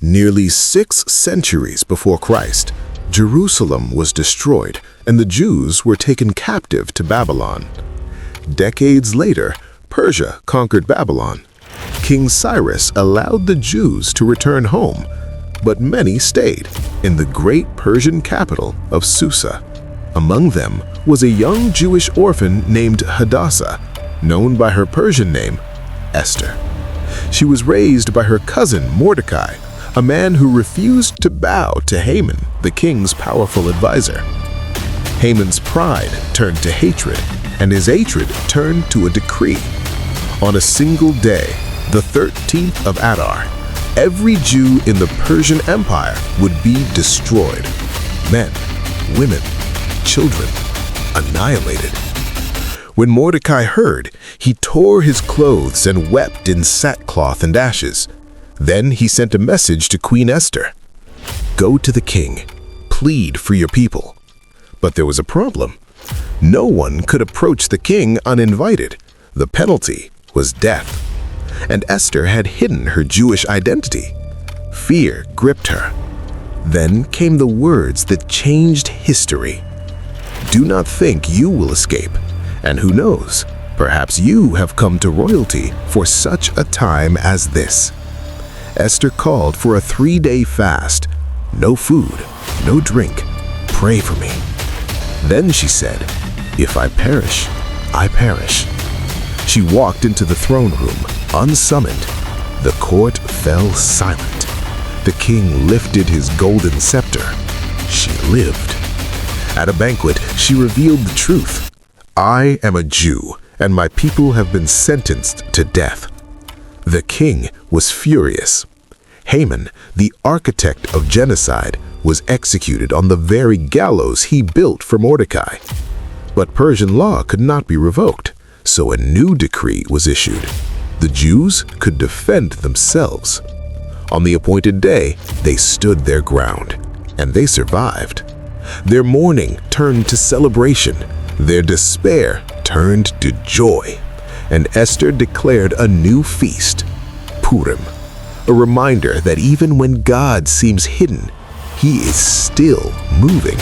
Nearly 6 centuries before Christ, Jerusalem was destroyed and the Jews were taken captive to Babylon. Decades later, Persia conquered Babylon. King Cyrus allowed the Jews to return home, but many stayed in the great Persian capital of Susa. Among them was a young Jewish orphan named Hadassah, known by her Persian name, Esther. She was raised by her cousin Mordecai, a man who refused to bow to Haman, the king's powerful advisor. Haman's pride turned to hatred, and his hatred turned to a decree. On a single day, the 13th of Adar, every Jew in the Persian Empire would be destroyed. Men, women, children, annihilated. When Mordecai heard, he tore his clothes and wept in sackcloth and ashes. Then he sent a message to Queen Esther. "Go to the king, plead for your people." But there was a problem. No one could approach the king uninvited. The penalty was death. And Esther had hidden her Jewish identity. Fear gripped her. Then came the words that changed history. Do not think you will escape. And who knows, perhaps you have come to royalty for such a time as this. Esther called for a 3-day fast. No food, no drink. Pray for me. Then she said, "If I perish, I perish." She walked into the throne room, unsummoned. The court fell silent. The king lifted his golden scepter. She lived. At a banquet, she revealed the truth. "I am a Jew, and my people have been sentenced to death." The king was furious. Haman, the architect of genocide, was executed on the very gallows he built for Mordecai. But Persian law could not be revoked, so a new decree was issued. The Jews could defend themselves. On the appointed day, they stood their ground, and they survived. Their mourning turned to celebration. Their despair turned to joy. And Esther declared a new feast, Purim, a reminder that even when God seems hidden, He is still moving.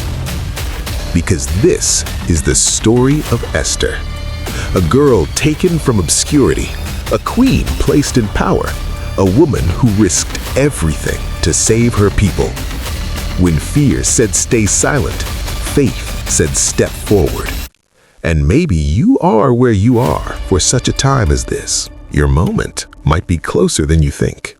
Because this is the story of Esther, a girl taken from obscurity, a queen placed in power, a woman who risked everything to save her people. When fear said stay silent, faith said step forward. And maybe you are where you are for such a time as this. Your moment might be closer than you think.